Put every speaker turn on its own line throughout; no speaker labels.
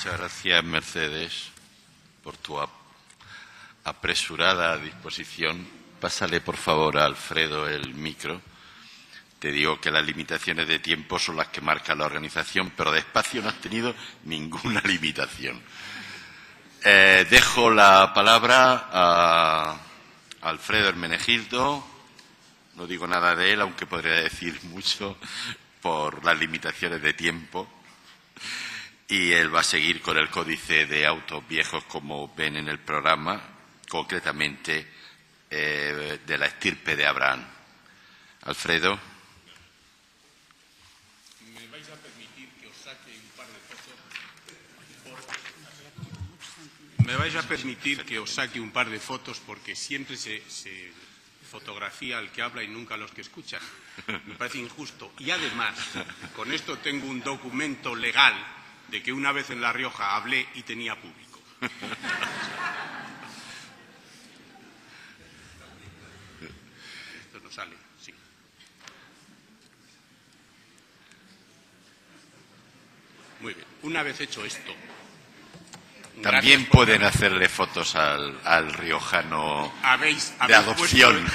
Muchas gracias, Mercedes, por tu apresurada disposición. Pásale, por favor, a Alfredo el micro. Te digo que las limitaciones de tiempo son las que marca la organización, pero de espacio no has tenido ninguna limitación. Dejo la palabra a Alfredo Hermenegildo. No digo nada de él, aunque podría decir mucho por las limitaciones de tiempo. Y él va a seguir con el Códice de Autos Viejos, como ven en el programa, concretamente de la estirpe de Abraham. Alfredo.
¿Me vais a permitir que os saque un par de fotos? Me vais a permitir que os saque un par de fotos porque siempre se fotografía al que habla y nunca a los que escuchan. Me parece injusto. Y además, con esto tengo un documento legal de que una vez en La Rioja hablé y tenía público. Esto no sale, sí. Muy bien. Una vez hecho esto...
También pueden hacerle fotos al riojano de adopción.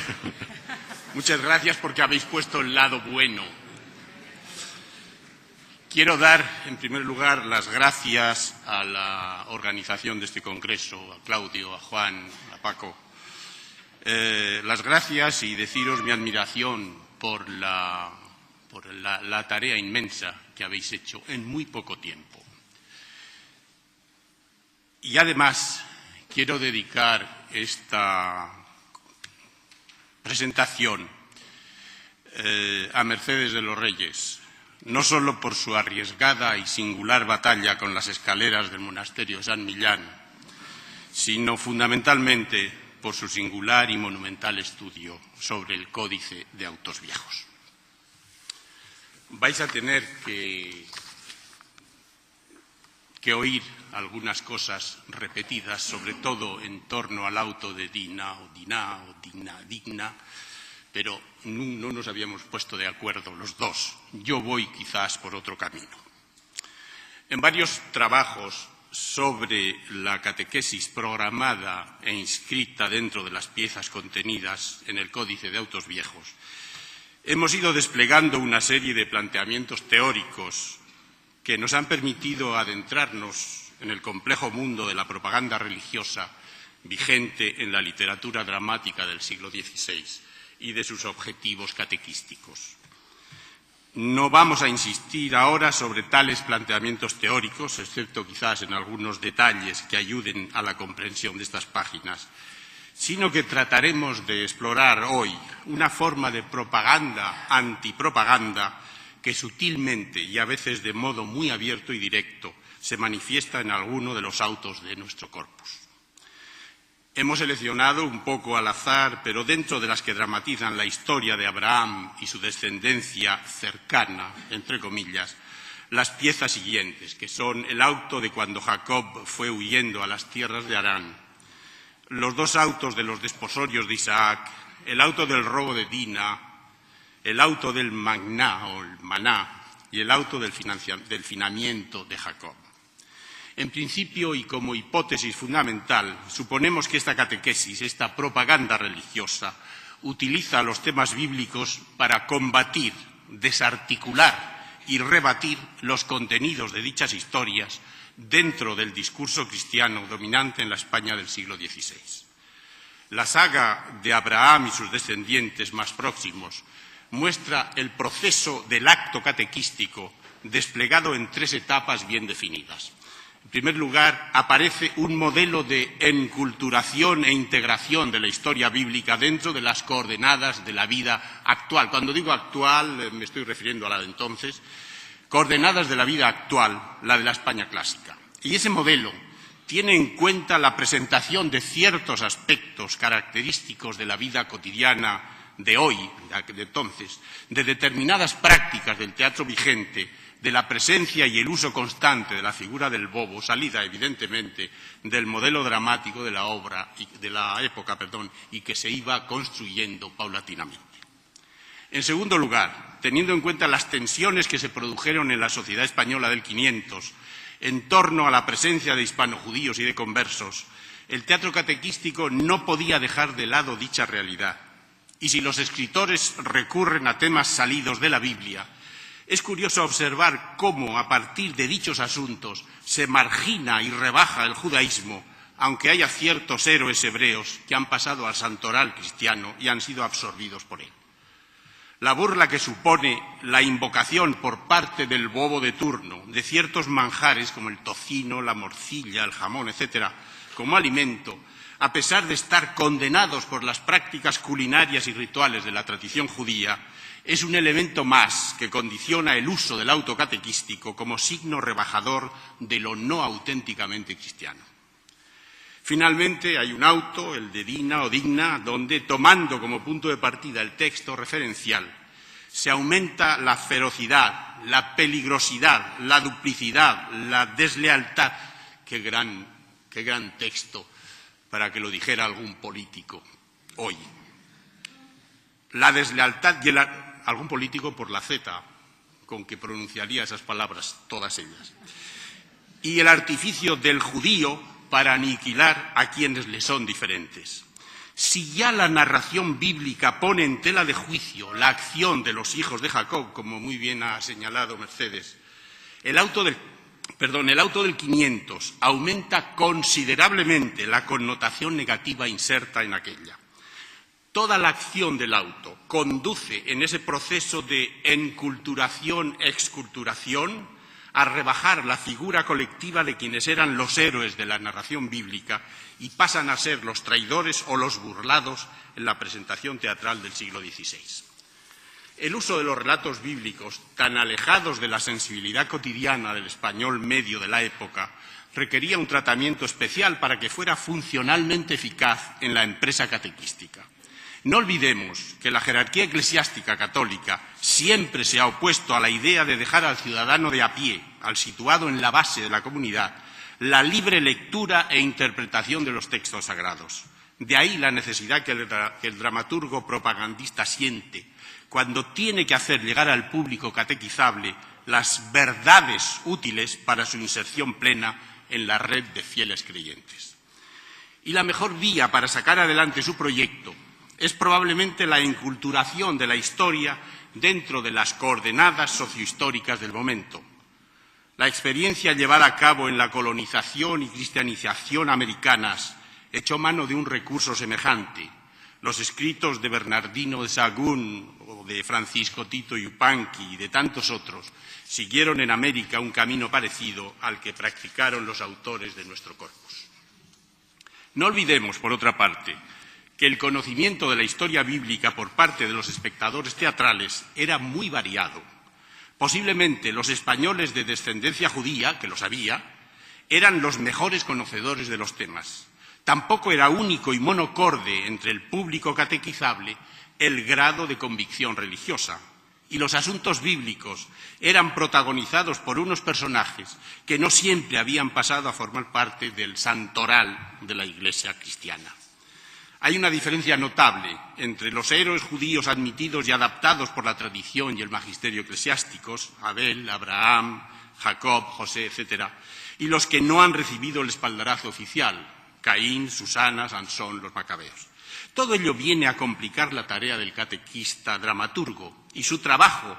Muchas gracias porque habéis puesto el lado bueno. Quiero dar, en primer lugar, las gracias a la organización de este congreso, a Claudio, a Juan, a Paco. Las gracias y deciros mi admiración por la tarea inmensa que habéis hecho en muy poco tiempo. Y además quiero dedicar esta presentación a Mercedes de los Reyes, no solo por su arriesgada y singular batalla con las escaleras del monasterio de San Millán, sino fundamentalmente por su singular y monumental estudio sobre el Códice de Autos Viejos. Vais a tener que oír algunas cosas repetidas, sobre todo en torno al auto de Digna, pero no nos habíamos puesto de acuerdo los dos. Yo voy quizás por otro camino. En varios trabajos sobre la catequesis programada e inscrita dentro de las piezas contenidas en el Códice de Autos Viejos, hemos ido desplegando una serie de planteamientos teóricos que nos han permitido adentrarnos en el complejo mundo de la propaganda religiosa vigente en la literatura dramática del siglo XVI y de sus objetivos catequísticos. No vamos a insistir ahora sobre tales planteamientos teóricos, excepto quizás en algunos detalles que ayuden a la comprensión de estas páginas, sino que trataremos de explorar hoy una forma de propaganda antipropaganda que sutilmente y a veces de modo muy abierto y directo se manifiesta en alguno de los autos de nuestro corpus. Hemos seleccionado un poco al azar, pero dentro de las que dramatizan la historia de Abraham y su descendencia cercana, entre comillas, las piezas siguientes, que son el auto de cuando Jacob fue huyendo a las tierras de Harán, los dos autos de los desposorios de Isaac, el auto del robo de Dina, el auto del maná o el maná y el auto del finamiento de Jacob. En principio y como hipótesis fundamental, suponemos que esta catequesis, esta propaganda religiosa, utiliza los temas bíblicos para combatir, desarticular y rebatir los contenidos de dichas historias dentro del discurso cristiano dominante en la España del siglo XVI. La saga de Abraham y sus descendientes más próximos muestra el proceso del acto catequístico desplegado en tres etapas bien definidas. En primer lugar, aparece un modelo de enculturación e integración de la historia bíblica dentro de las coordenadas de la vida actual. Cuando digo actual, me estoy refiriendo a la de entonces. Coordenadas de la vida actual, la de la España clásica. Y ese modelo tiene en cuenta la presentación de ciertos aspectos característicos de la vida cotidiana de hoy, de entonces, de determinadas prácticas del teatro vigente, de la presencia y el uso constante de la figura del bobo, salida evidentemente del modelo dramático de la obra y de la época, y que se iba construyendo paulatinamente. En segundo lugar, teniendo en cuenta las tensiones que se produjeron en la sociedad española del 500 en torno a la presencia de hispanojudíos y de conversos, el teatro catequístico no podía dejar de lado dicha realidad. Y si los escritores recurren a temas salidos de la Biblia, es curioso observar cómo, a partir de dichos asuntos, se margina y rebaja el judaísmo, aunque haya ciertos héroes hebreos que han pasado al santoral cristiano y han sido absorbidos por él. La burla que supone la invocación por parte del bobo de turno de ciertos manjares como el tocino, la morcilla, el jamón, etcétera, como alimento, a pesar de estar condenados por las prácticas culinarias y rituales de la tradición judía, es un elemento más que condiciona el uso del auto catequístico como signo rebajador de lo no auténticamente cristiano. Finalmente, hay un auto, el de Dina o Digna, donde, tomando como punto de partida el texto referencial, se aumenta la ferocidad, la peligrosidad, la duplicidad, la deslealtad. Qué gran texto para que lo dijera algún político hoy. La deslealtad y algún político por la Z con que pronunciaría esas palabras, todas ellas. Y el artificio del judío para aniquilar a quienes le son diferentes. Si ya la narración bíblica pone en tela de juicio la acción de los hijos de Jacob, como muy bien ha señalado Mercedes, el auto del 500 aumenta considerablemente la connotación negativa inserta en aquella. Toda la acción del auto conduce en ese proceso de enculturación-exculturación a rebajar la figura colectiva de quienes eran los héroes de la narración bíblica y pasan a ser los traidores o los burlados en la presentación teatral del siglo XVI. El uso de los relatos bíblicos, tan alejados de la sensibilidad cotidiana del español medio de la época, requería un tratamiento especial para que fuera funcionalmente eficaz en la empresa catequística. No olvidemos que la jerarquía eclesiástica católica siempre se ha opuesto a la idea de dejar al ciudadano de a pie, al situado en la base de la comunidad, la libre lectura e interpretación de los textos sagrados. De ahí la necesidad que el dramaturgo propagandista siente cuando tiene que hacer llegar al público catequizable las verdades útiles para su inserción plena en la red de fieles creyentes. Y la mejor vía para sacar adelante su proyecto es probablemente la enculturación de la historia dentro de las coordenadas sociohistóricas del momento. La experiencia llevada a cabo en la colonización y cristianización americanas echó mano de un recurso semejante. Los escritos de Bernardino de Sahagún o de Francisco Tito Yupanqui y de tantos otros siguieron en América un camino parecido al que practicaron los autores de nuestro corpus. No olvidemos, por otra parte, que el conocimiento de la historia bíblica por parte de los espectadores teatrales era muy variado. Posiblemente los españoles de descendencia judía, que lo sabía, eran los mejores conocedores de los temas. Tampoco era único y monocorde entre el público catequizable el grado de convicción religiosa. Y los asuntos bíblicos eran protagonizados por unos personajes que no siempre habían pasado a formar parte del santoral de la Iglesia cristiana. Hay una diferencia notable entre los héroes judíos admitidos y adaptados por la tradición y el magisterio eclesiásticos, Abel, Abraham, Jacob, José, etc., y los que no han recibido el espaldarazo oficial, Caín, Susana, Sansón, los macabeos. Todo ello viene a complicar la tarea del catequista dramaturgo y su trabajo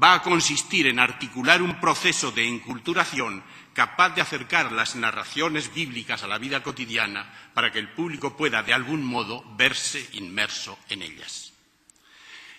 va a consistir en articular un proceso de enculturación capaz de acercar las narraciones bíblicas a la vida cotidiana para que el público pueda, de algún modo, verse inmerso en ellas.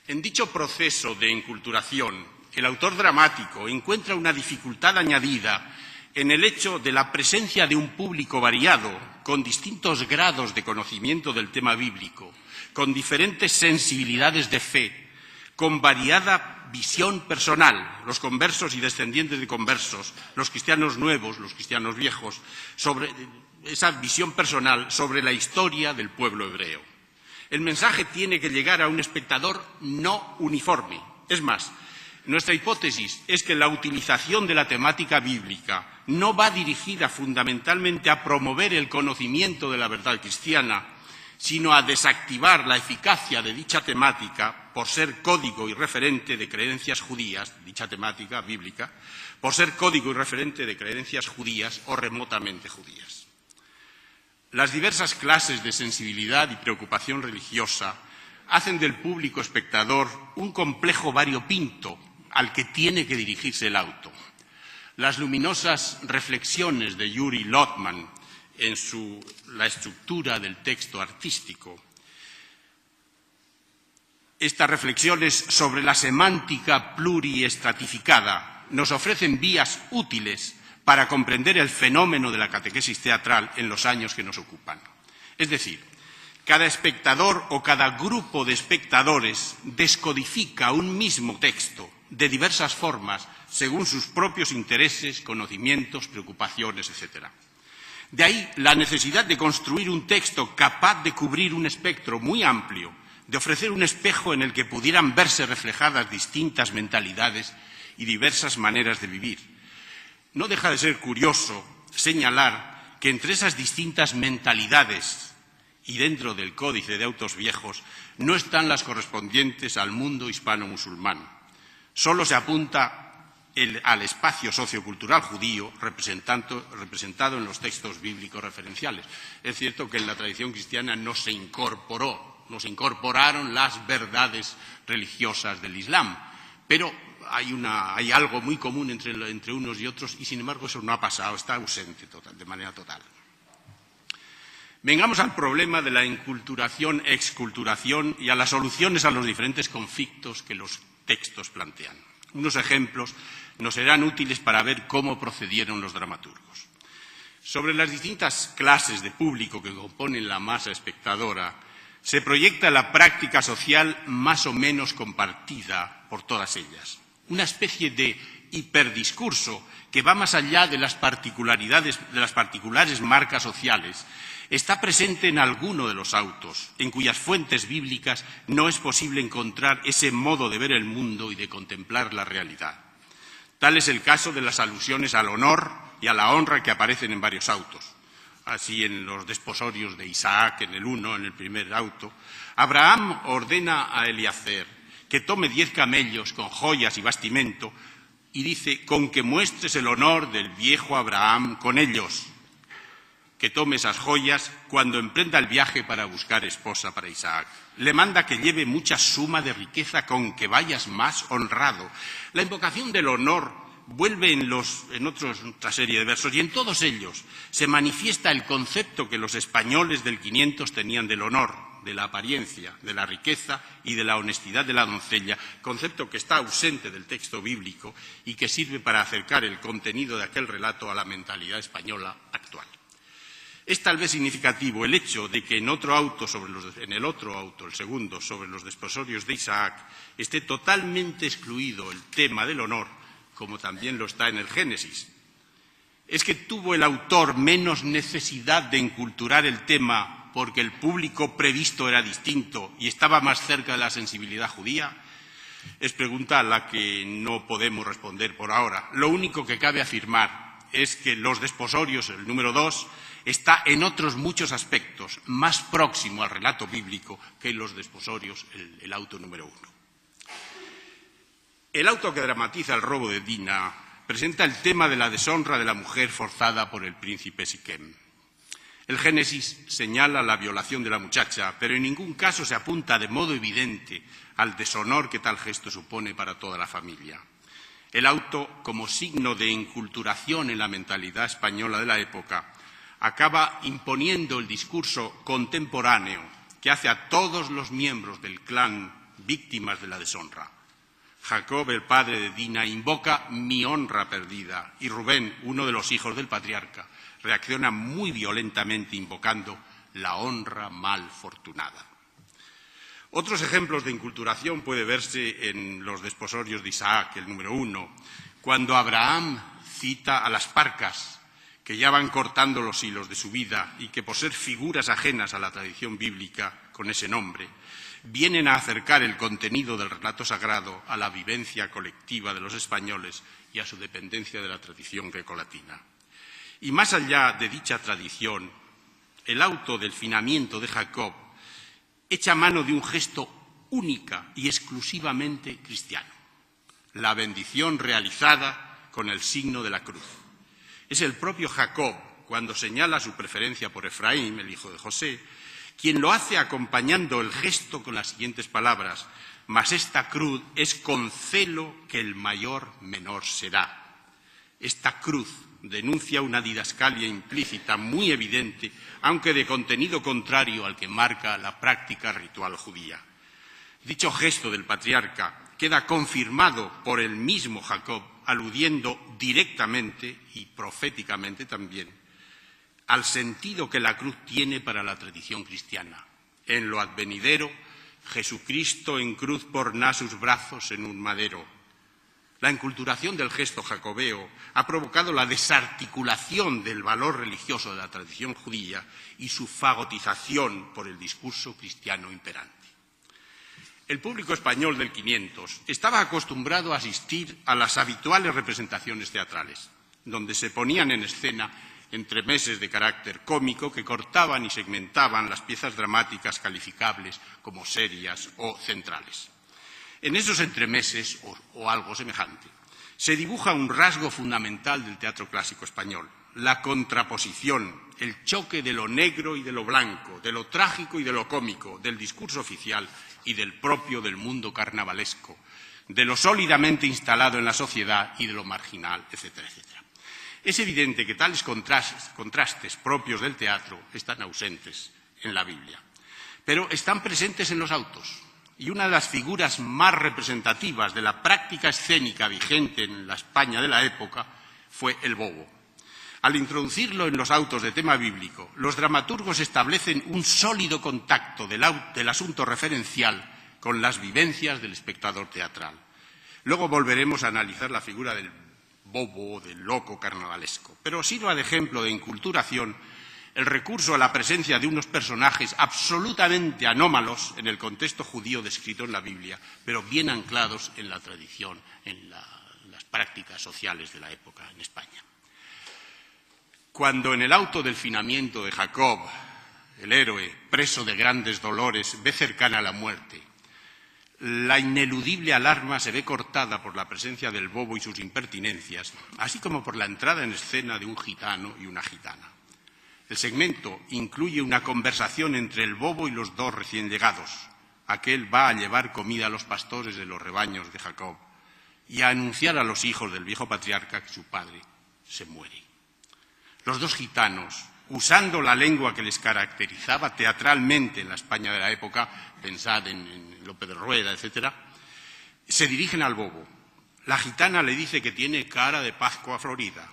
En dicho proceso de enculturación, el autor dramático encuentra una dificultad añadida en el hecho de la presencia de un público variado, con distintos grados de conocimiento del tema bíblico, con diferentes sensibilidades de fe, con variada visión personal, los conversos y descendientes de conversos, los cristianos nuevos, los cristianos viejos, sobre esa visión personal sobre la historia del pueblo hebreo. El mensaje tiene que llegar a un espectador no uniforme. Es más, nuestra hipótesis es que la utilización de la temática bíblica no va dirigida fundamentalmente a promover el conocimiento de la verdad cristiana, sino a desactivar la eficacia de dicha temática por ser código y referente de creencias judías, dicha temática bíblica, por ser código y referente de creencias judías o remotamente judías. Las diversas clases de sensibilidad y preocupación religiosa hacen del público espectador un complejo variopinto al que tiene que dirigirse el auto. Las luminosas reflexiones de Yuri Lotman en la estructura del texto artístico, estas reflexiones sobre la semántica pluriestratificada nos ofrecen vías útiles para comprender el fenómeno de la catequesis teatral en los años que nos ocupan. Es decir, cada espectador o cada grupo de espectadores descodifica un mismo texto de diversas formas según sus propios intereses, conocimientos, preocupaciones, etc. De ahí la necesidad de construir un texto capaz de cubrir un espectro muy amplio, de ofrecer un espejo en el que pudieran verse reflejadas distintas mentalidades y diversas maneras de vivir. No deja de ser curioso señalar que entre esas distintas mentalidades y dentro del Códice de Autos Viejos no están las correspondientes al mundo hispano-musulmán. Solo se apunta al espacio sociocultural judío representado en los textos bíblicos referenciales. Es cierto que en la tradición cristiana no se incorporaron las verdades religiosas del Islam, pero hay algo muy común entre unos y otros y, sin embargo, eso no ha pasado, está ausente de manera total. Vengamos al problema de la enculturación, exculturación y a las soluciones a los diferentes conflictos que los textos plantean. Unos ejemplos nos serán útiles para ver cómo procedieron los dramaturgos. Sobre las distintas clases de público que componen la masa espectadora, se proyecta la práctica social más o menos compartida por todas ellas. Una especie de hiperdiscurso que va más allá de las particularidades, de las particulares marcas sociales, está presente en alguno de los autos, en cuyas fuentes bíblicas no es posible encontrar ese modo de ver el mundo y de contemplar la realidad. Tal es el caso de las alusiones al honor y a la honra que aparecen en varios autos. Así, en los desposorios de Isaac, en el 1, en el primer auto, Abraham ordena a Eliezer que tome 10 camellos con joyas y bastimento y dice, con que muestres el honor del viejo Abraham con ellos, que tome esas joyas cuando emprenda el viaje para buscar esposa para Isaac. Le manda que lleve mucha suma de riqueza con que vayas más honrado. La invocación del honor vuelve en otra serie de versos y en todos ellos se manifiesta el concepto que los españoles del 500 tenían del honor, de la apariencia, de la riqueza y de la honestidad de la doncella, concepto que está ausente del texto bíblico y que sirve para acercar el contenido de aquel relato a la mentalidad española actual. Es tal vez significativo el hecho de que en el otro auto, el segundo, sobre los desposorios de Isaac, esté totalmente excluido el tema del honor, como también lo está en el Génesis. ¿Es que tuvo el autor menos necesidad de enculturar el tema porque el público previsto era distinto y estaba más cerca de la sensibilidad judía? Es pregunta a la que no podemos responder por ahora. Lo único que cabe afirmar es que los desposorios, el número 2, está en otros muchos aspectos más próximo al relato bíblico que en los desposorios, el auto número 1. El auto que dramatiza el robo de Dina presenta el tema de la deshonra de la mujer forzada por el príncipe Siquem. El Génesis señala la violación de la muchacha, pero en ningún caso se apunta de modo evidente al deshonor que tal gesto supone para toda la familia. El auto, como signo de enculturación en la mentalidad española de la época, acaba imponiendo el discurso contemporáneo que hace a todos los miembros del clan víctimas de la deshonra. Jacob, el padre de Dina, invoca mi honra perdida y Rubén, uno de los hijos del patriarca, reacciona muy violentamente invocando la honra mal fortunada. Otros ejemplos de enculturación puede verse en los desposorios de Isaac, el número 1, cuando Abraham cita a las parcas que ya van cortando los hilos de su vida y que, por ser figuras ajenas a la tradición bíblica con ese nombre, vienen a acercar el contenido del relato sagrado a la vivencia colectiva de los españoles y a su dependencia de la tradición grecolatina. Y más allá de dicha tradición, el auto del finamiento de Jacob echa mano de un gesto única y exclusivamente cristiano, la bendición realizada con el signo de la cruz. Es el propio Jacob, cuando señala su preferencia por Efraín, el hijo de José, quien lo hace acompañando el gesto con las siguientes palabras: «Mas esta cruz es con celo que el mayor menor será». Esta cruz denuncia una didascalia implícita muy evidente, aunque de contenido contrario al que marca la práctica ritual judía. Dicho gesto del patriarca queda confirmado por el mismo Jacob, aludiendo directamente y proféticamente también al sentido que la cruz tiene para la tradición cristiana. En lo advenidero, Jesucristo en cruz porná sus brazos en un madero. La enculturación del gesto jacobeo ha provocado la desarticulación del valor religioso de la tradición judía y su fagotización por el discurso cristiano imperante. El público español del 500 estaba acostumbrado a asistir a las habituales representaciones teatrales, donde se ponían en escena entremeses de carácter cómico que cortaban y segmentaban las piezas dramáticas calificables como serias o centrales. En esos entremeses, o algo semejante, se dibuja un rasgo fundamental del teatro clásico español: la contraposición, el choque de lo negro y de lo blanco, de lo trágico y de lo cómico, del discurso oficial y del propio del mundo carnavalesco, de lo sólidamente instalado en la sociedad y de lo marginal, etcétera, etcétera. Es evidente que tales contrastes propios del teatro están ausentes en la Biblia, pero están presentes en los autos. Y una de las figuras más representativas de la práctica escénica vigente en la España de la época fue el bobo. Al introducirlo en los autos de tema bíblico, los dramaturgos establecen un sólido contacto del asunto referencial con las vivencias del espectador teatral. Luego volveremos a analizar la figura del bobo, del loco carnavalesco. Pero sirva de ejemplo de inculturación el recurso a la presencia de unos personajes absolutamente anómalos en el contexto judío descrito en la Biblia, pero bien anclados en la tradición, en las prácticas sociales de la época en España. Cuando en el auto del finamiento de Jacob, el héroe, preso de grandes dolores, ve cercana la muerte, la ineludible alarma se ve cortada por la presencia del bobo y sus impertinencias, así como por la entrada en escena de un gitano y una gitana. El segmento incluye una conversación entre el bobo y los dos recién llegados. Aquel va a llevar comida a los pastores de los rebaños de Jacob y a anunciar a los hijos del viejo patriarca que su padre se muere. Los dos gitanos, usando la lengua que les caracterizaba teatralmente en la España de la época, pensad en Lope de Rueda, etcétera, se dirigen al bobo. La gitana le dice que tiene cara de Pascua florida,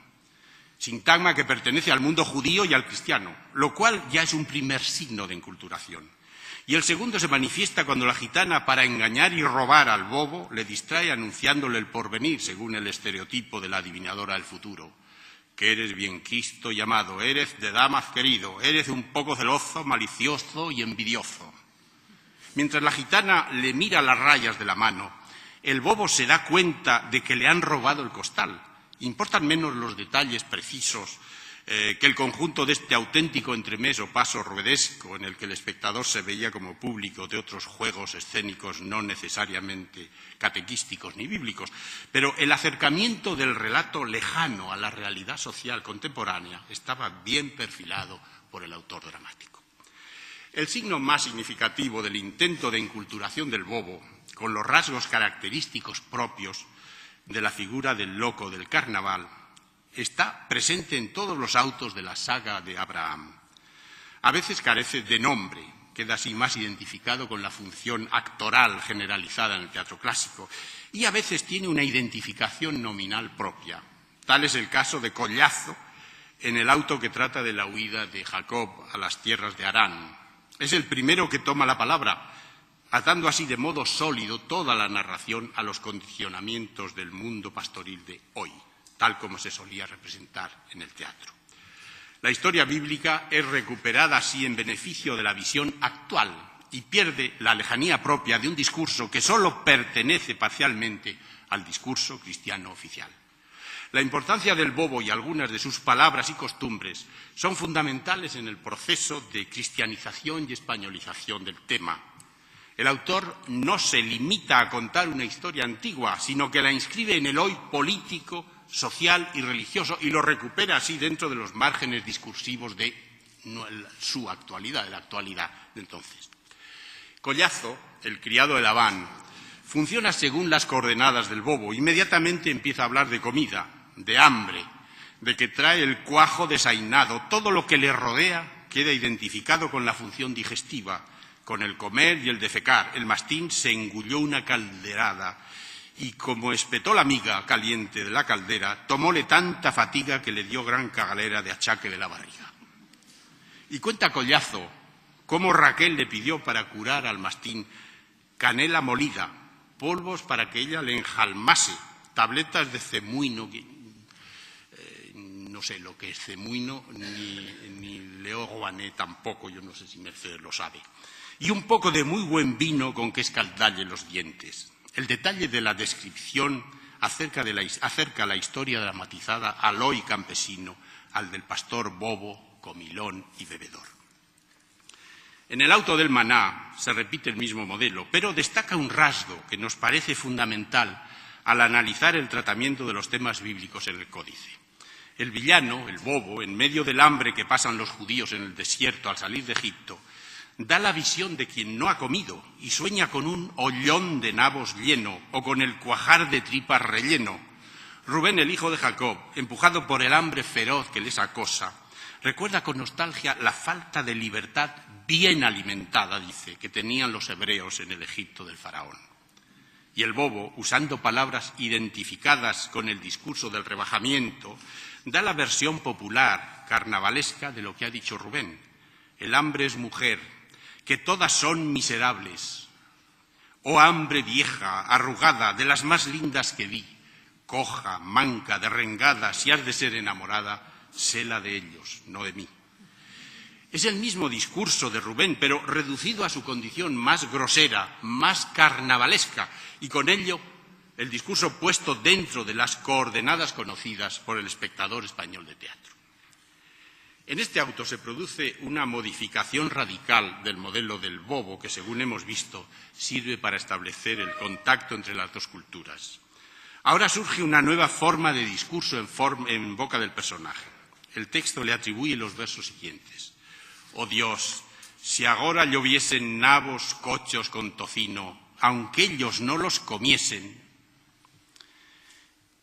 sintagma que pertenece al mundo judío y al cristiano, lo cual ya es un primer signo de enculturación. Y el segundo se manifiesta cuando la gitana, para engañar y robar al bobo, le distrae anunciándole el porvenir, según el estereotipo de la adivinadora del futuro. Que eres bien quisto y amado, eres de damas querido, eres un poco celoso, malicioso y envidioso. Mientras la gitana le mira las rayas de la mano, el bobo se da cuenta de que le han robado el costal. Importan menos los detalles precisos que el conjunto de este auténtico entremés o paso ruedesco en el que el espectador se veía como público de otros juegos escénicos no necesariamente catequísticos ni bíblicos. Pero el acercamiento del relato lejano a la realidad social contemporánea estaba bien perfilado por el autor dramático. El signo más significativo del intento de enculturación del bobo, con los rasgos característicos propios de la figura del loco del carnaval, está presente en todos los autos de la saga de Abraham. A veces carece de nombre, queda así más identificado con la función actoral generalizada en el teatro clásico, y a veces tiene una identificación nominal propia. Tal es el caso de Collazo en el auto que trata de la huida de Jacob a las tierras de Harán. Es el primero que toma la palabra, atando así de modo sólido toda la narración a los condicionamientos del mundo pastoril de hoy, tal como se solía representar en el teatro. La historia bíblica es recuperada así en beneficio de la visión actual y pierde la lejanía propia de un discurso que solo pertenece parcialmente al discurso cristiano oficial. La importancia del bobo y algunas de sus palabras y costumbres son fundamentales en el proceso de cristianización y españolización del tema. El autor no se limita a contar una historia antigua, sino que la inscribe en el hoy político, social y religioso y lo recupera así dentro de los márgenes discursivos de su actualidad, de la actualidad de entonces. Collazo, el criado de Labán, funciona según las coordenadas del bobo. Inmediatamente empieza a hablar de comida, de hambre, de que trae el cuajo desainado. Todo lo que le rodea queda identificado con la función digestiva, con el comer y el defecar. El mastín se engulló una calderada y, como espetó la miga caliente de la caldera, tomóle tanta fatiga que le dio gran cagalera de achaque de la barriga. Y cuenta Collazo cómo Raquel le pidió para curar al mastín canela molida, polvos para que ella le enjalmase, tabletas de cemuino, no sé lo que es cemuino, ni leoguané tampoco, yo no sé si Mercedes lo sabe, y un poco de muy buen vino con que escaldalle los dientes. El detalle de la descripción acerca la historia dramatizada al hoy campesino, al del pastor bobo, comilón y bebedor. En el auto del Maná se repite el mismo modelo, pero destaca un rasgo que nos parece fundamental al analizar el tratamiento de los temas bíblicos en el códice. El villano, el bobo, en medio del hambre que pasan los judíos en el desierto al salir de Egipto, da la visión de quien no ha comido y sueña con un ollón de nabos lleno o con el cuajar de tripas relleno. Rubén, el hijo de Jacob, empujado por el hambre feroz que les acosa, recuerda con nostalgia la falta de libertad bien alimentada, dice, que tenían los hebreos en el Egipto del faraón. Y el bobo, usando palabras identificadas con el discurso del rebajamiento, da la versión popular, carnavalesca, de lo que ha dicho Rubén. El hambre es mujer, que todas son miserables. Oh hambre vieja, arrugada, de las más lindas que vi, coja, manca, derrengada, si has de ser enamorada, sé la de ellos, no de mí. Es el mismo discurso de Rubén, pero reducido a su condición más grosera, más carnavalesca, y con ello el discurso puesto dentro de las coordenadas conocidas por el espectador español de teatro. En este auto se produce una modificación radical del modelo del bobo que, según hemos visto, sirve para establecer el contacto entre las dos culturas. Ahora surge una nueva forma de discurso en boca del personaje. El texto le atribuye los versos siguientes. Oh Dios, si agora lloviesen nabos cochos con tocino, aunque ellos no los comiesen.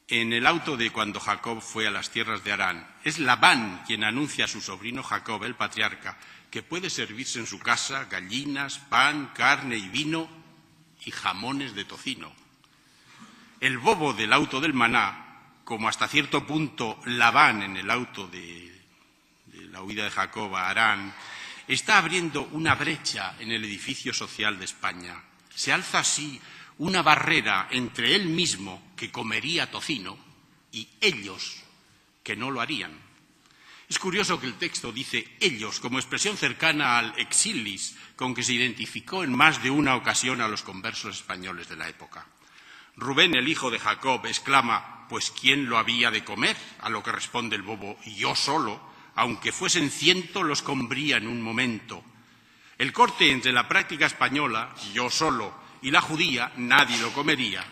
En el auto de cuando Jacob fue a las tierras de Harán, es Labán quien anuncia a su sobrino Jacob, el patriarca, que puede servirse en su casa gallinas, pan, carne y vino y jamones de tocino. El bobo del auto del Maná, como hasta cierto punto Labán en el auto de la huida de Jacob a Harán, está abriendo una brecha en el edificio social de España. Se alza así una barrera entre él mismo, que comería tocino, y ellos, que no lo harían. Es curioso que el texto dice ellos como expresión cercana al exilis, con que se identificó en más de una ocasión a los conversos españoles de la época. Rubén, el hijo de Jacob, exclama, «Pues ¿quién lo había de comer?», a lo que responde el bobo, «Yo solo, aunque fuesen 100, los comería en un momento». El corte entre la práctica española, «yo solo», y la judía, «nadie lo comería»,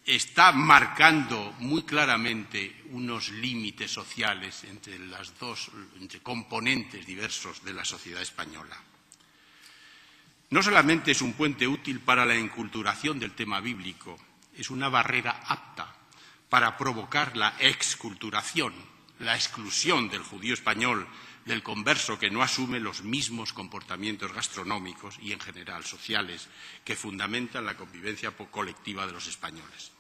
está marcando muy claramente unos límites sociales entre entre componentes diversos de la sociedad española. No solamente es un puente útil para la enculturación del tema bíblico, es una barrera apta para provocar la exculturación, la exclusión del judío español, del converso que no asume los mismos comportamientos gastronómicos y, en general, sociales que fundamentan la convivencia colectiva de los españoles.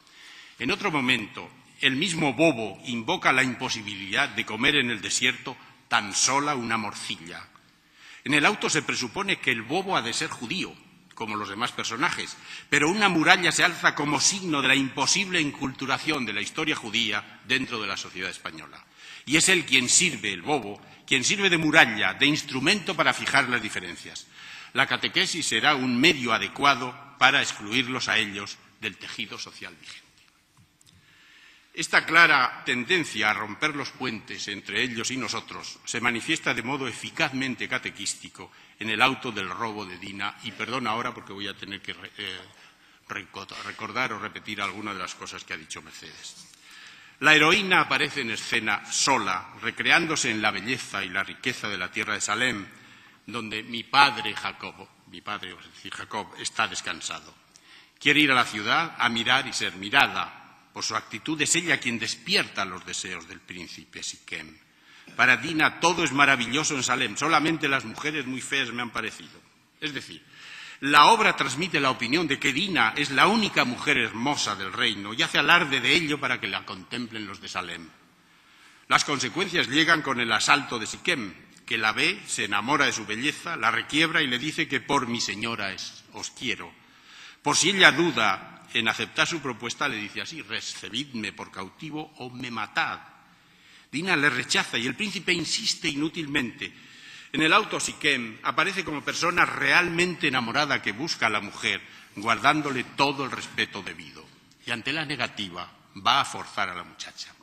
En otro momento, el mismo bobo invoca la imposibilidad de comer en el desierto tan sola una morcilla. En el auto se presupone que el bobo ha de ser judío, como los demás personajes, pero una muralla se alza como signo de la imposible enculturación de la historia judía dentro de la sociedad española. Y es él quien sirve, el bobo, quien sirve de muralla, de instrumento para fijar las diferencias. La catequesis será un medio adecuado para excluirlos a ellos del tejido social vigente. Esta clara tendencia a romper los puentes entre ellos y nosotros se manifiesta de modo eficazmente catequístico en el auto del robo de Dina, y perdón ahora porque voy a tener que recordar o repetir algunas de las cosas que ha dicho Mercedes. La heroína aparece en escena sola, recreándose en la belleza y la riqueza de la tierra de Salem, donde mi padre, es decir, Jacob, está descansado. Quiere ir a la ciudad a mirar y ser mirada. Por su actitud es ella quien despierta los deseos del príncipe Siquem. Para Dina todo es maravilloso en Salem, solamente las mujeres muy feas me han parecido. Es decir, la obra transmite la opinión de que Dina es la única mujer hermosa del reino y hace alarde de ello para que la contemplen los de Salem. Las consecuencias llegan con el asalto de Siquem, que la ve, se enamora de su belleza, la requiebra y le dice que por mi señora os quiero. Por si ella duda en aceptar su propuesta, le dice así: recibidme por cautivo o me matad. Dina le rechaza y el príncipe insiste inútilmente. En el auto, Siquem aparece como persona realmente enamorada que busca a la mujer, guardándole todo el respeto debido. Y ante la negativa, va a forzar a la muchacha.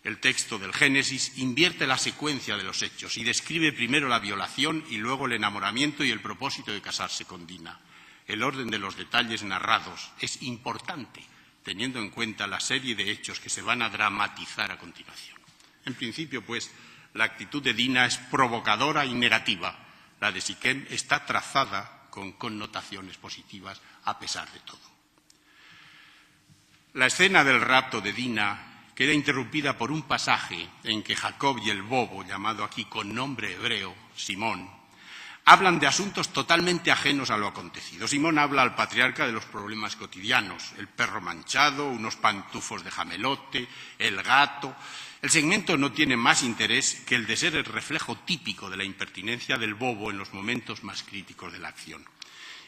El texto del Génesis invierte la secuencia de los hechos y describe primero la violación y luego el enamoramiento y el propósito de casarse con Dina. El orden de los detalles narrados es importante, teniendo en cuenta la serie de hechos que se van a dramatizar a continuación. En principio, pues, la actitud de Dina es provocadora y negativa. La de Siquem está trazada con connotaciones positivas, a pesar de todo. La escena del rapto de Dina queda interrumpida por un pasaje en que Jacob y el bobo, llamado aquí con nombre hebreo, Simón, hablan de asuntos totalmente ajenos a lo acontecido. Simón habla al patriarca de los problemas cotidianos: el perro manchado, unos pantufos de jamelote, el gato. El segmento no tiene más interés que el de ser el reflejo típico de la impertinencia del bobo en los momentos más críticos de la acción.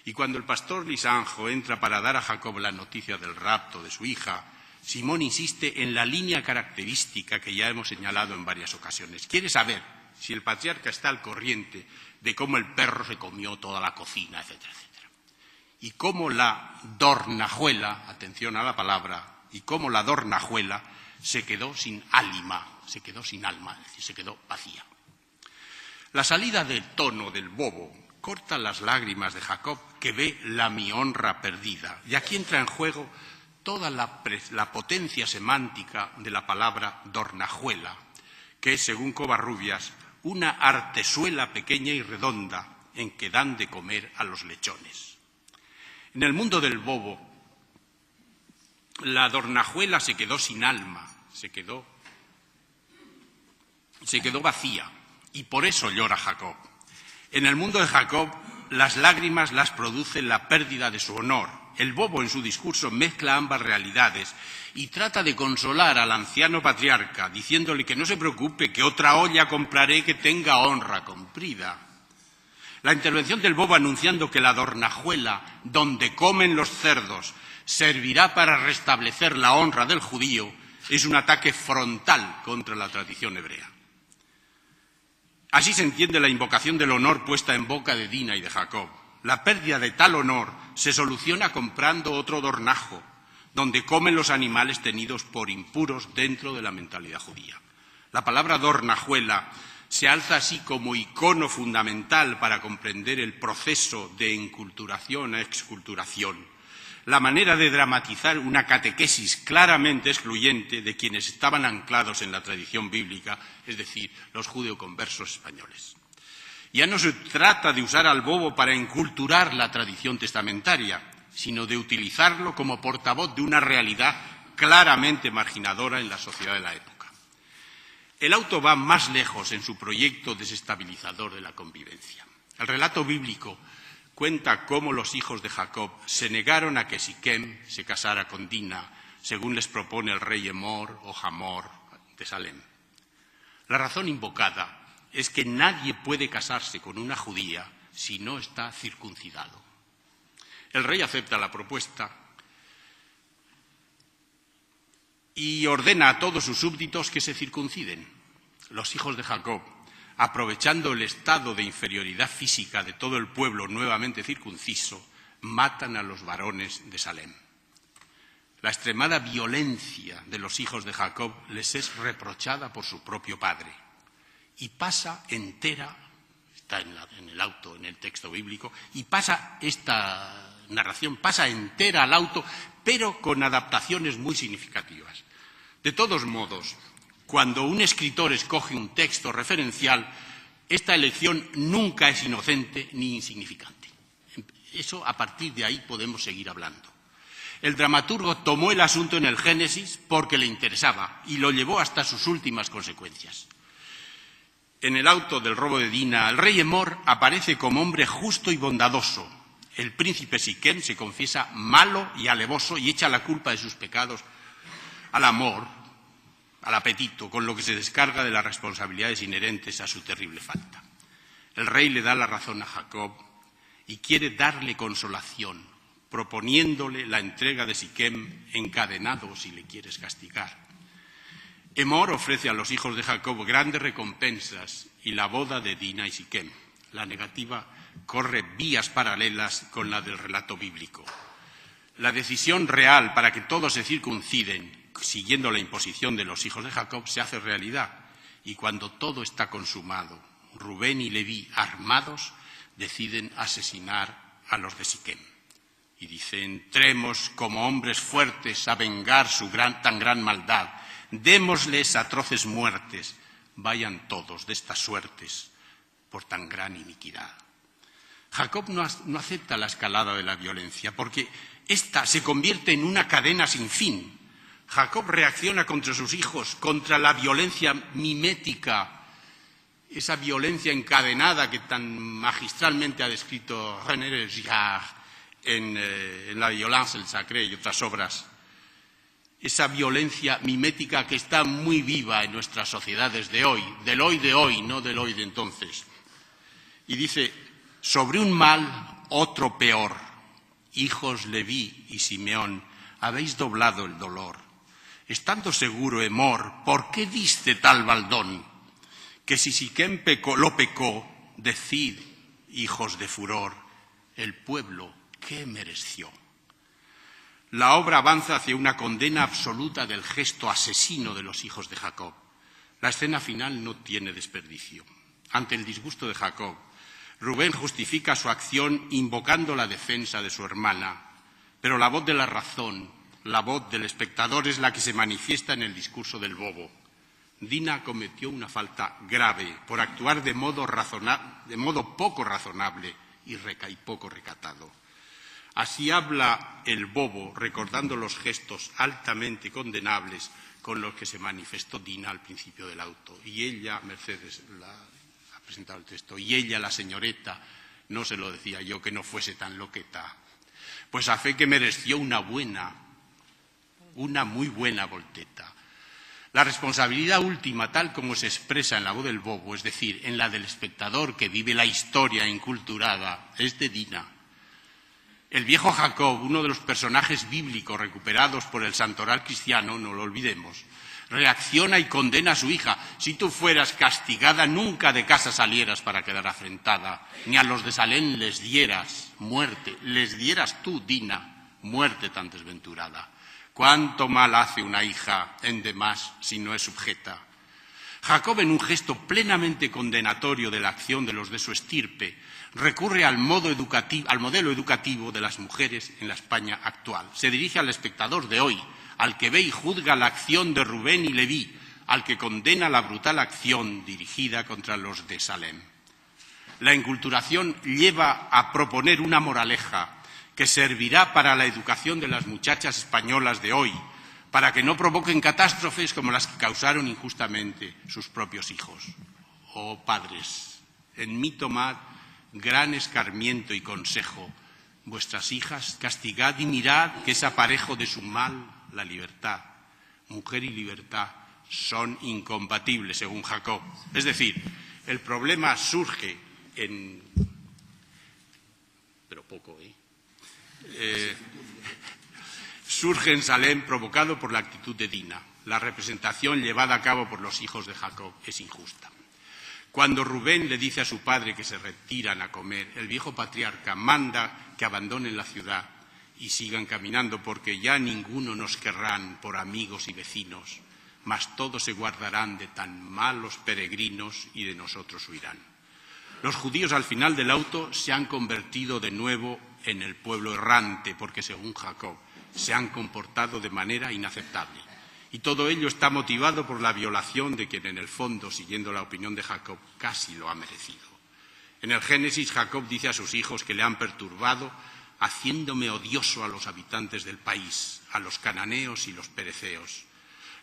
Y cuando el pastor Lisanjo entra para dar a Jacob la noticia del rapto de su hija, Simón insiste en la línea característica que ya hemos señalado en varias ocasiones. Quiere saber si el patriarca está al corriente de cómo el perro se comió toda la cocina, etcétera, etcétera. Y cómo la dornajuela, atención a la palabra, y cómo la dornajuela se quedó sin alma, es decir, se quedó vacía. La salida del tono del bobo corta las lágrimas de Jacob, que ve la mi honra perdida. Y aquí entra en juego toda la potencia semántica de la palabra dornajuela, que es, según Covarrubias, una artesuela pequeña y redonda en que dan de comer a los lechones. En el mundo del bobo, la dornajuela se quedó sin alma, se quedó vacía, y por eso llora Jacob. En el mundo de Jacob, las lágrimas las produce la pérdida de su honor. El bobo, en su discurso, mezcla ambas realidades y trata de consolar al anciano patriarca, diciéndole que no se preocupe, que otra olla compraré que tenga honra comprida. La intervención del bobo anunciando que la dornajuela, donde comen los cerdos, servirá para restablecer la honra del judío, es un ataque frontal contra la tradición hebrea. Así se entiende la invocación del honor puesta en boca de Dina y de Jacob. La pérdida de tal honor se soluciona comprando otro dornajo, donde comen los animales tenidos por impuros dentro de la mentalidad judía. La palabra dornajuela se alza así como icono fundamental para comprender el proceso de enculturación a exculturación, la manera de dramatizar una catequesis claramente excluyente de quienes estaban anclados en la tradición bíblica, es decir, los judeoconversos españoles. Ya no se trata de usar al bobo para enculturar la tradición testamentaria, sino de utilizarlo como portavoz de una realidad claramente marginadora en la sociedad de la época. El auto va más lejos en su proyecto desestabilizador de la convivencia. El relato bíblico cuenta cómo los hijos de Jacob se negaron a que Siquem se casara con Dina, según les propone el rey Emor o Hamor de Salem. La razón invocada es que nadie puede casarse con una judía si no está circuncidado. El rey acepta la propuesta y ordena a todos sus súbditos que se circunciden. Los hijos de Jacob, aprovechando el estado de inferioridad física de todo el pueblo nuevamente circunciso, matan a los varones de Salem. La extremada violencia de los hijos de Jacob les es reprochada por su propio padre y pasa entera, está en el auto, en el texto bíblico, y pasa esta narración, pasa entera al auto, pero con adaptaciones muy significativas. De todos modos, cuando un escritor escoge un texto referencial, esta elección nunca es inocente ni insignificante. Eso, a partir de ahí, podemos seguir hablando. El dramaturgo tomó el asunto en el Génesis porque le interesaba y lo llevó hasta sus últimas consecuencias. En el auto del robo de Dina, el rey Emor aparece como hombre justo y bondadoso. El príncipe Siquem se confiesa malo y alevoso y echa la culpa de sus pecados al amor, al apetito, con lo que se descarga de las responsabilidades inherentes a su terrible falta. El rey le da la razón a Jacob y quiere darle consolación, proponiéndole la entrega de Siquem encadenado si le quieres castigar. Emor ofrece a los hijos de Jacob grandes recompensas y la boda de Dina y Siquem. La negativa corre vías paralelas con la del relato bíblico. La decisión real para que todos se circunciden, siguiendo la imposición de los hijos de Jacob, se hace realidad. Y cuando todo está consumado, Rubén y Leví, armados, deciden asesinar a los de Siquem. Y dice: entremos como hombres fuertes a vengar su tan gran maldad. Démosles atroces muertes, vayan todos de estas suertes por tan gran iniquidad. Jacob no acepta la escalada de la violencia porque ésta se convierte en una cadena sin fin. Jacob reacciona contra sus hijos, contra la violencia mimética, esa violencia encadenada que tan magistralmente ha descrito René Girard en La violence del sacré y otras obras. Esa violencia mimética que está muy viva en nuestras sociedades de hoy, del hoy de hoy, no del hoy de entonces. Y dice: sobre un mal, otro peor. Hijos Leví y Simeón, habéis doblado el dolor. Estando seguro Emor, ¿por qué diste tal baldón? Que si Siquem lo pecó, decid, hijos de furor, el pueblo, ¿qué mereció? La obra avanza hacia una condena absoluta del gesto asesino de los hijos de Jacob. La escena final no tiene desperdicio. Ante el disgusto de Jacob, Rubén justifica su acción invocando la defensa de su hermana, pero la voz de la razón, la voz del espectador es la que se manifiesta en el discurso del bobo. Dina cometió una falta grave por actuar de modo poco razonable y poco recatado. Así habla el bobo, recordando los gestos altamente condenables con los que se manifestó Dina al principio del auto. Y ella, Mercedes ha presentado el texto, y ella, la señorita, no se lo decía yo, que no fuese tan loqueta. Pues a fe que mereció una muy buena volteta. La responsabilidad última, tal como se expresa en la voz del bobo, es decir, en la del espectador que vive la historia inculturada, es de Dina. El viejo Jacob, uno de los personajes bíblicos recuperados por el santoral cristiano, no lo olvidemos, reacciona y condena a su hija. Si tú fueras castigada, nunca de casa salieras para quedar afrentada, ni a los de Salem les dieras muerte, les dieras tú, Dina, muerte tan desventurada. ¿Cuánto mal hace una hija en demás si no es sujeta? Jacob, en un gesto plenamente condenatorio de la acción de los de su estirpe, recurre al modelo educativo de las mujeres en la España actual. Se dirige al espectador de hoy, al que ve y juzga la acción de Rubén y Leví, al que condena la brutal acción dirigida contra los de Salem. La enculturación lleva a proponer una moraleja que servirá para la educación de las muchachas españolas de hoy, para que no provoquen catástrofes como las que causaron injustamente sus propios hijos. Oh padres, en mí tomad gran escarmiento y consejo. Vuestras hijas castigad y mirad que es aparejo de su mal la libertad. Mujer y libertad son incompatibles, según Jacob. Es decir, el problema surge surge en Salem provocado por la actitud de Dina. La representación llevada a cabo por los hijos de Jacob es injusta. Cuando Rubén le dice a su padre que se retiran a comer, el viejo patriarca manda que abandonen la ciudad y sigan caminando, porque ya ninguno nos querrán por amigos y vecinos, mas todos se guardarán de tan malos peregrinos y de nosotros huirán. Los judíos al final del auto se han convertido de nuevo en el pueblo errante, porque según Jacob se han comportado de manera inaceptable. Y todo ello está motivado por la violación de quien en el fondo, siguiendo la opinión de Jacob, casi lo ha merecido. En el Génesis, Jacob dice a sus hijos que le han perturbado, haciéndome odioso a los habitantes del país, a los cananeos y los pereceos.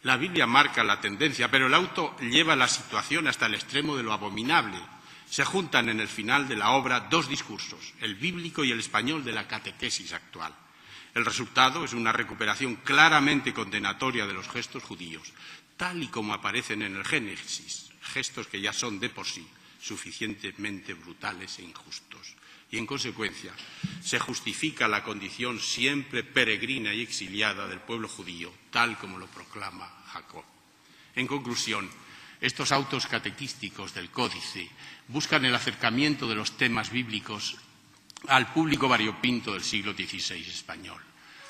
La Biblia marca la tendencia, pero el auto lleva la situación hasta el extremo de lo abominable. Se juntan en el final de la obra dos discursos, el bíblico y el español de la catequesis actual. El resultado es una recuperación claramente condenatoria de los gestos judíos, tal y como aparecen en el Génesis, gestos que ya son de por sí suficientemente brutales e injustos. Y, en consecuencia, se justifica la condición siempre peregrina y exiliada del pueblo judío, tal como lo proclama Jacob. En conclusión, estos autos catequísticos del Códice buscan el acercamiento de los temas bíblicos al público variopinto del siglo XVI español.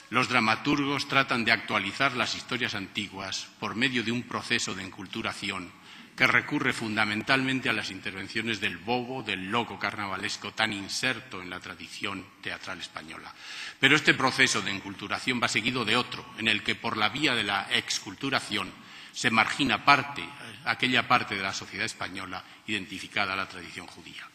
Los dramaturgos tratan de actualizar las historias antiguas por medio de un proceso de enculturación que recurre fundamentalmente a las intervenciones del bobo, del loco carnavalesco tan inserto en la tradición teatral española. Pero este proceso de enculturación va seguido de otro, en el que por la vía de la exculturación se margina aquella parte de la sociedad española identificada a la tradición judía.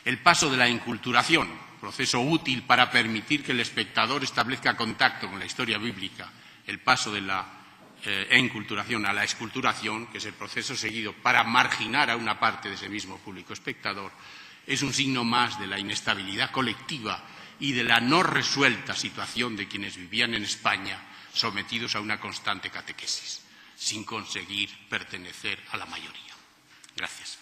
El paso de la enculturación, proceso útil para permitir que el espectador establezca contacto con la historia bíblica, el paso de la enculturación a la esculturación, que es el proceso seguido para marginar a una parte de ese mismo público espectador, es un signo más de la inestabilidad colectiva y de la no resuelta situación de quienes vivían en España sometidos a una constante catequesis, sin conseguir pertenecer a la mayoría. Gracias.